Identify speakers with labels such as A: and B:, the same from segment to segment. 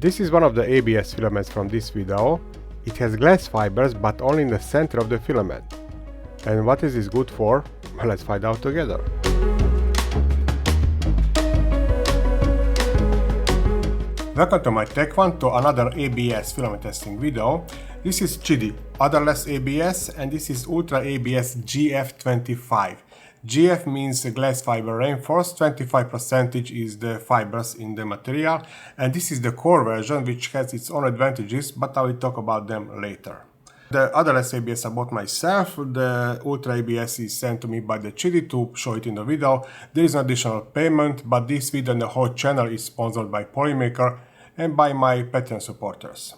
A: This is one of the ABS filaments from this video. It has glass fibers but only in the center of the filament. And what is this good for? Well, let's find out together. Welcome to my Tech One to another ABS filament testing video. This is Qidi, Odorless-ABS, and this is ABS-GF25. GF means glass fiber reinforced, 25% is the fibers in the material, and this is the core version which has its own advantages, but I will talk about them later. The Odorless-ABS I bought myself. The Ultra-ABS is sent to me by the Qidi to show it in the video. There is an additional payment, but this video and the whole channel is sponsored by Polymaker and by my Patreon supporters.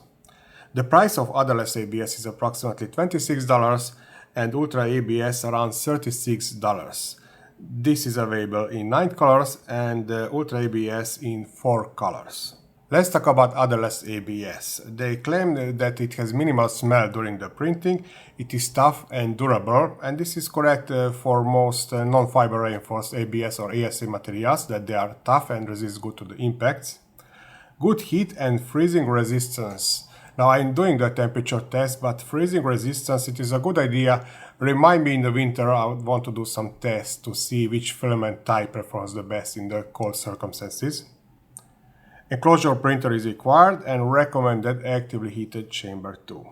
A: The price of Odorless-ABS is approximately $26 and Ultra-ABS around $36. This is available in 9 colors and the Ultra-ABS in 4 colors. Let's talk about Odorless-ABS. They claim that it has minimal smell during the printing, it is tough and durable, and this is correct for most non-fiber reinforced ABS or ASA materials, that they are tough and resist good to the impacts. Good heat and freezing resistance. Now I'm doing the temperature test, but freezing resistance, it is a good idea. Remind me in the winter, I would want to do some tests to see which filament type performs the best in the cold circumstances. Enclosure printer is required and recommended actively heated chamber too.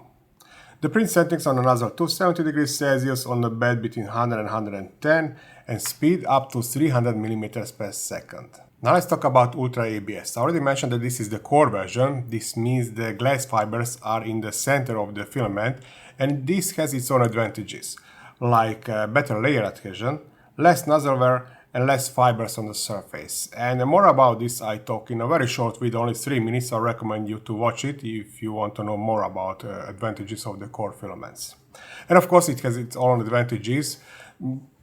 A: The print settings on the nozzle 270 degrees Celsius, on the bed between 100 and 110, and speed up to 300 millimeters per second. Now let's talk about Ultra-ABS. I already mentioned that this is the core version. This means the glass fibers are in the center of the filament, and this has its own advantages, like better layer adhesion, less nozzle wear, and less fibers on the surface. And more about this I talk in a very short video, only 3 minutes. I recommend you to watch it if you want to know more about advantages of the core filaments. And of course it has its own advantages.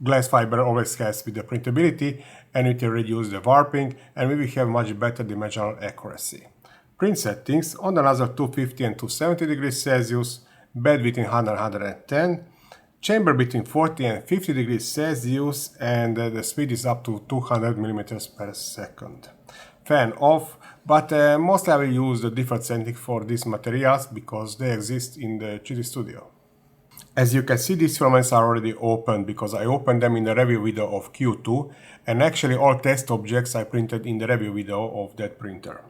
A: Glass fiber always has with the printability, and it can reduce the warping, and we will have much better dimensional accuracy. Print settings on the nozzle 250 and 270 degrees Celsius, bed between 100 and 110, chamber between 40 and 50 degrees Celsius, and the speed is up to 200 millimeters per second. Fan off, but mostly I will use the default setting for these materials because they exist in the Qidi studio. As you can see, these filaments are already opened because I opened them in the review video of Q2, and actually all test objects I printed in the review video of that printer.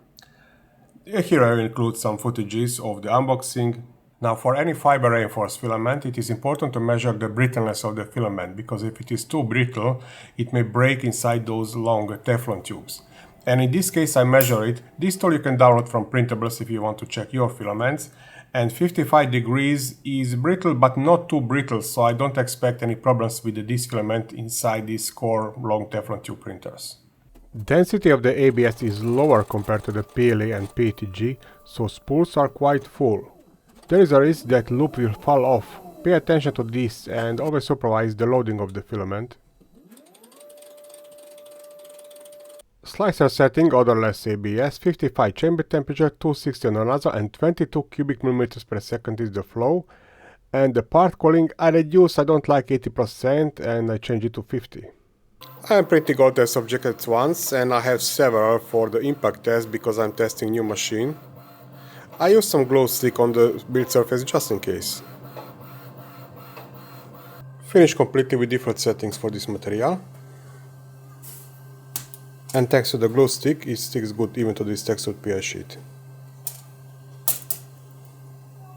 A: Here I will include some footages of the unboxing. Now for any fiber reinforced filament, it is important to measure the brittleness of the filament, because if it is too brittle, it may break inside those long Teflon tubes. And in this case I measure it. This tool you can download from Printables if you want to check your filaments. And 55 degrees is brittle but not too brittle, so I don't expect any problems with this filament inside these core long Teflon tube printers. Density of the ABS is lower compared to the PLA and PETG, so spools are quite full. There is a risk that loop will fall off. Pay attention to this and always supervise the loading of the filament. Slicer setting Odorless-ABS, 55 chamber temperature, 260 on the nozzle, and 22 cubic millimeters per second is the flow. And the part calling I reduce, I don't like 80% and I change it to 50. I am printing all test objects at once, and I have several for the impact test because I'm testing new machine. I use some glow stick on the build surface just in case. Finish completely with default settings for this material. And thanks to the glue stick, it sticks good even to this textured PI sheet.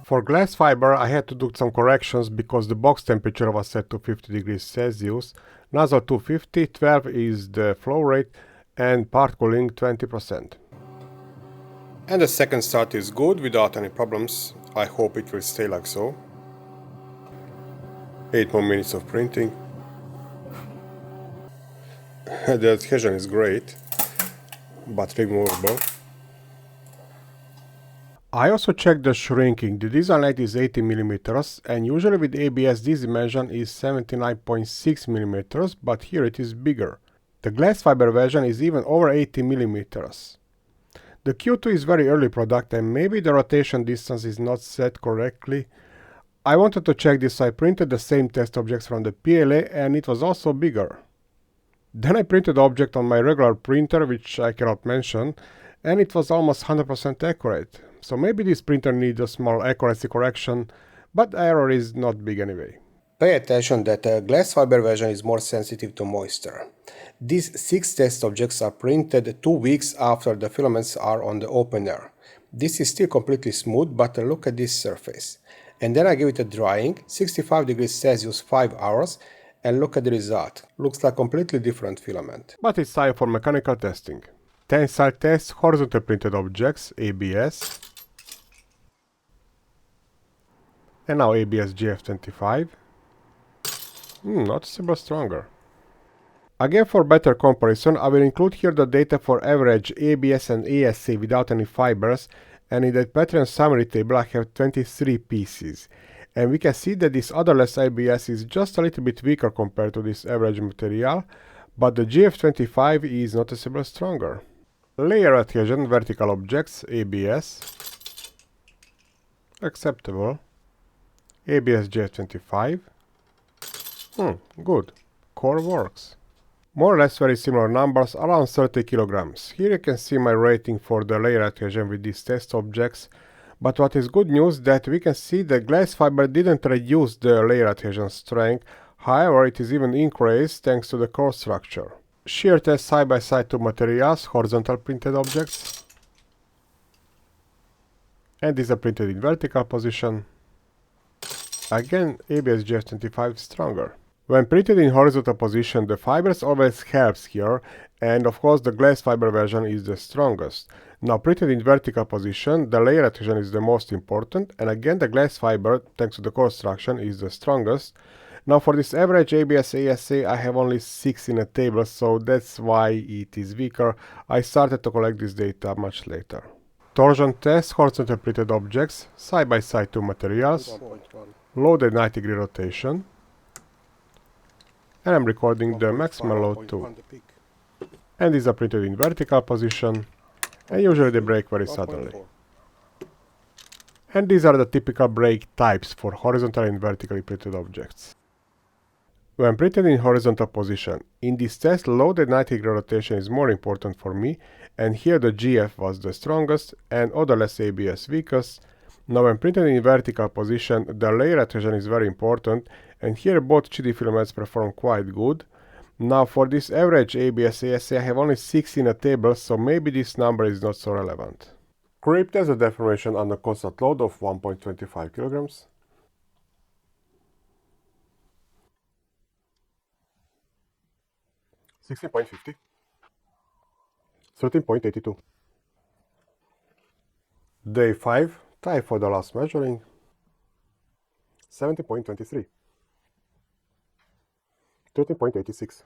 A: For glass fiber I had to do some corrections because the box temperature was set to 50 degrees Celsius, nozzle 250, 12 is the flow rate, and part cooling 20%. And the second start is good without any problems. I hope it will stay like so. 8 more minutes of printing. The adhesion is great, but removable. I also checked the shrinking. The design height is 80 mm, and usually with ABS this dimension is 79.6 mm, but here it is bigger. The glass fiber version is even over 80 mm. The Q2 is very early product and maybe the rotation distance is not set correctly. I wanted to check this, so I printed the same test objects from the PLA and it was also bigger. Then I printed the object on my regular printer, which I cannot mention, and it was almost 100% accurate. So maybe this printer needs a small accuracy correction, but the error is not big anyway. Pay attention that a glass fiber version is more sensitive to moisture. These 6 test objects are printed 2 weeks after the filaments are on the open air. This is still completely smooth, but look at this surface. And then I give it a drying, 65 degrees Celsius 5 hours, and look at the result. Looks like a completely different filament. But it's time for mechanical testing. Tensile test, horizontal printed objects, ABS. And now ABS-GF25. Noticeably stronger. Again, for better comparison, I will include here the data for average ABS and ASA without any fibers, and in the pattern summary table I have 23 pieces. And we can see that this Odorless-ABS is just a little bit weaker compared to this average material, but the GF25 is noticeably stronger. Layer adhesion, vertical objects, ABS. Acceptable. ABS-GF25. Good. Core works. More or less very similar numbers, around 30 kilograms. Here you can see my rating for the layer adhesion with these test objects, but what is good news that we can see the glass fiber didn't reduce the layer adhesion strength, however it is even increased thanks to the core structure. Shear test side by side 2 materials, horizontal printed objects, and these are printed in vertical position. Again, ABS-GF25 stronger. When printed in horizontal position, the fibers always helps here, and of course the glass fiber version is the strongest. Now printed in vertical position, the layer adhesion is the most important, and again the glass fiber, thanks to the core structure, is the strongest. Now for this average ABS ASA I have only 6 in a table, so that's why it is weaker. I started to collect this data much later. Torsion test, horizontal printed objects, side by side 2 materials, loaded 90-degree rotation. And I'm recording the maximum load too. And these are printed in vertical position, and usually they break very suddenly. And these are the typical break types for horizontal and vertically printed objects. When printed in horizontal position, in this test loaded 90-degree rotation is more important for me, and here the GF was the strongest and Odorless-ABS weakest. Now when printed in vertical position, the layer adhesion is very important, and here both Qidi filaments perform quite good. Now for this average ABS ASA I have only 6 in a table, so maybe this number is not so relevant. Creep test, the deformation under constant load of 1.25 kilograms. $16.50. $13.82. Day 5, time for the last measuring. 70.23. 13.86.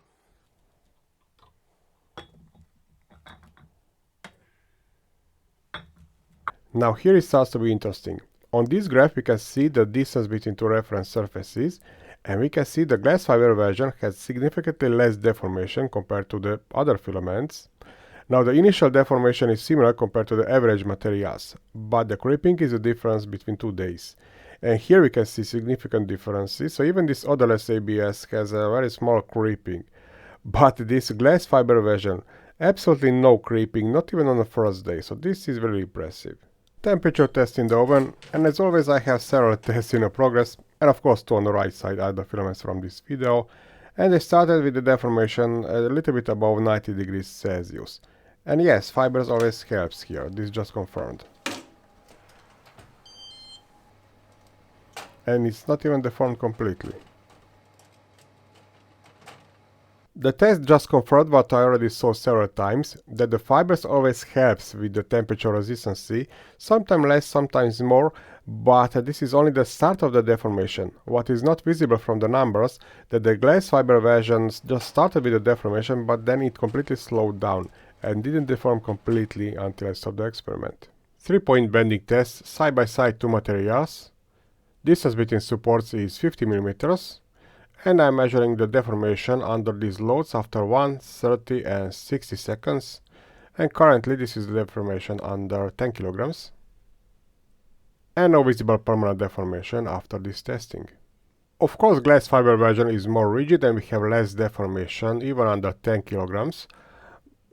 A: Now here it starts to be interesting. On this graph we can see the distance between two reference surfaces, and we can see the glass fiber version has significantly less deformation compared to the other filaments. Now the initial deformation is similar compared to the average materials, but the creeping is the difference between 2 days. And here we can see significant differences, so even this Odorless-ABS has a very small creeping. But this glass fiber version, absolutely no creeping, not even on the first day, so this is very impressive. Temperature test in the oven, and as always I have several tests in progress, and of course two on the right side are the filaments from this video. And I started with the deformation a little bit above 90 degrees Celsius. And yes, fibers always helps here, this just confirmed. And it's not even deformed completely. The test just confirmed what I already saw several times, that the fibers always helps with the temperature resistance, sometimes less, sometimes more, but this is only the start of the deformation. What is not visible from the numbers, that the glass fiber versions just started with the deformation, but then it completely slowed down and didn't deform completely until I stopped the experiment. 3-point bending test, side by side 2 materials. Distance between supports is 50 mm, and I'm measuring the deformation under these loads after 1, 30 and 60 seconds, and currently this is the deformation under 10 kilograms. And no visible permanent deformation after this testing. Of course, glass fiber version is more rigid and we have less deformation even under 10 kilograms.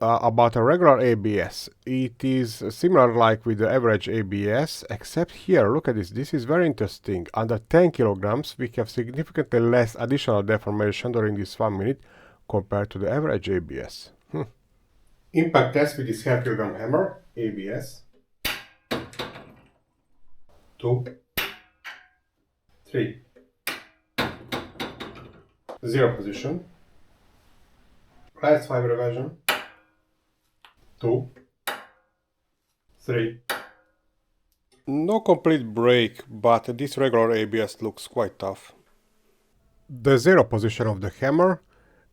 A: about a regular ABS. It is similar like with the average ABS, except here, look at this. This is very interesting. Under 10 kilograms, we have significantly less additional deformation during this 1 minute compared to the average ABS. Impact test with this half kilogram hammer, ABS. 2, 3, 0 position. Glass fiber evasion. 2, 3. No complete break, but this regular ABS looks quite tough. The 0 position of the hammer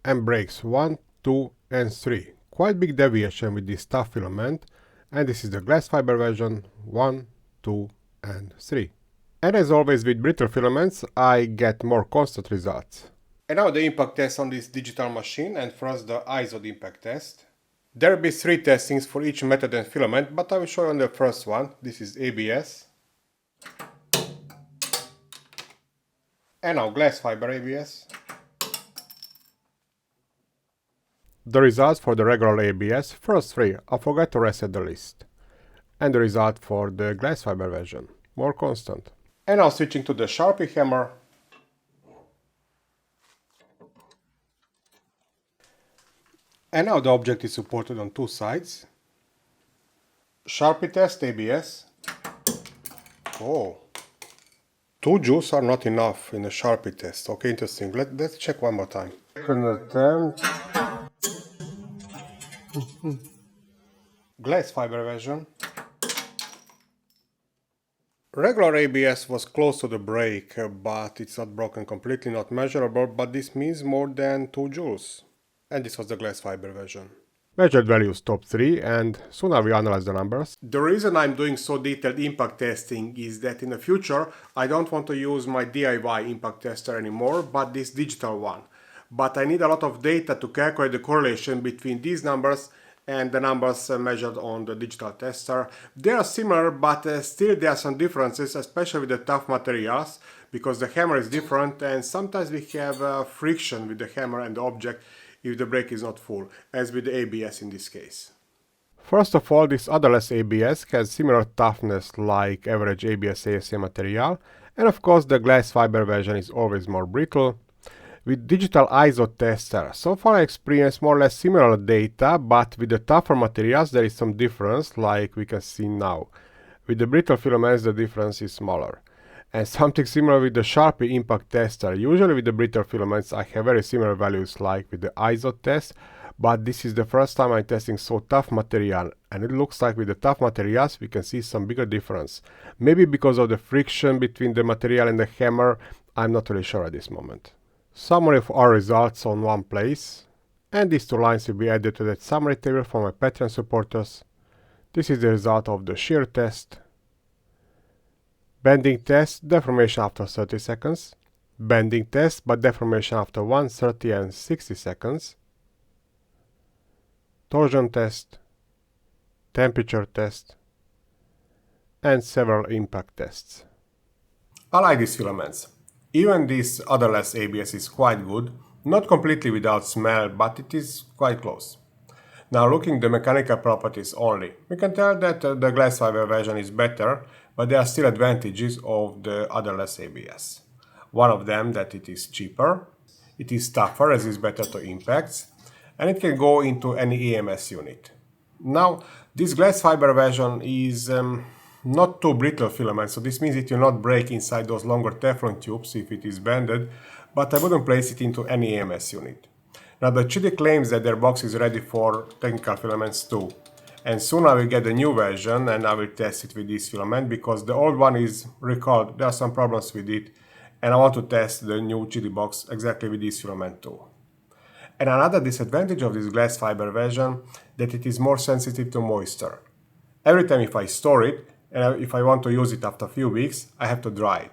A: and breaks 1, 2 and 3. Quite big deviation with this tough filament, and this is the glass fiber version 1, 2 and 3. And as always with brittle filaments, I get more constant results. And now the impact test on this digital machine, and first the IZOD impact test. There will be 3 testings for each method and filament, but I will show you on the first one. This is ABS. And now glass fiber ABS. The results for the regular ABS, first 3, I forgot to reset the list. And the result for the glass fiber version, more constant. And now switching to the Charpy hammer. And now the object is supported on 2 sides. Charpy test ABS. Oh, 2 joules are not enough in a Charpy test. Okay, interesting. Let's check one more time. Second attempt. Glass fiber version. Regular ABS was close to the break, but it's not broken completely, not measurable, but this means more than 2 joules. And this was the glass fiber version. Measured values top 3, and soon I will analyze the numbers. The reason I'm doing so detailed impact testing is that in the future I don't want to use my DIY impact tester anymore, but this digital one. But I need a lot of data to calculate the correlation between these numbers and the numbers measured on the digital tester. They are similar, but still there are some differences, especially with the tough materials, because the hammer is different and sometimes we have friction with the hammer and the object if the brake is not full, as with the ABS in this case. First of all, this Odorless-ABS has similar toughness like average ABS ASA material, and of course the glass fiber version is always more brittle. With digital IZOD tester, so far I experienced more or less similar data, but with the tougher materials there is some difference, like we can see now. With the brittle filaments the difference is smaller. And something similar with the Charpy impact tester. Usually with the brittle filaments I have very similar values like with the IZOD test, but this is the first time I'm testing so tough material, and it looks like with the tough materials we can see some bigger difference. Maybe because of the friction between the material and the hammer, I'm not really sure at this moment. Summary of our results on one place, and these 2 lines will be added to that summary table for my Patreon supporters. This is the result of the shear test. Bending test, deformation after 30 seconds. Bending test, but deformation after 1, 30 and 60 seconds. Torsion test. Temperature test. And several impact tests. I like these filaments. Even this Odorless-ABS is quite good. Not completely without smell, but it is quite close. Now looking at the mechanical properties only, we can tell that the glass fiber version is better, but there are still advantages of the Odorless-ABS. One of them that it is cheaper, it is tougher as it's better to impacts, and it can go into any EMS unit. Now this glass fiber version is not too brittle filament, so this means it will not break inside those longer Teflon tubes if it is bended, but I wouldn't place it into any EMS unit. Now the Qidi claims that their box is ready for technical filaments too, and soon I will get the new version and I will test it with this filament, because the old one is recalled, there are some problems with it, and I want to test the new Qidi box exactly with this filament too. And another disadvantage of this glass fiber version, that it is more sensitive to moisture. Every time if I store it, and if I want to use it after a few weeks, I have to dry it.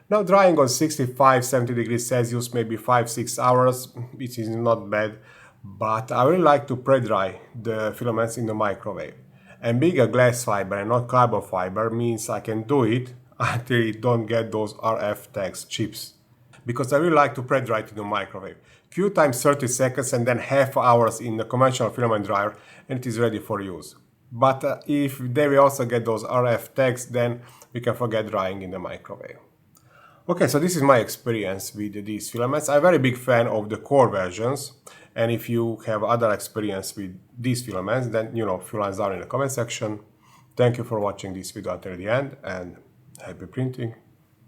A: Now drying on 65-70 degrees Celsius, maybe 5-6 hours, it is not bad, but I really like to pre-dry the filaments in the microwave. And being a glass fiber and not carbon fiber means I can do it until it don't get those RF tags chips. Because I really like to pre-dry it in the microwave. few times 30 seconds and then half hours in the conventional filament dryer, and it is ready for use. But if they will also get those RF tags, then we can forget drying in the microwave. Okay, so this is my experience with these filaments. I'm a very big fan of the core versions, and if you have other experience with these filaments, then fill us down in the comment section. Thank you for watching this video until the end, and happy printing!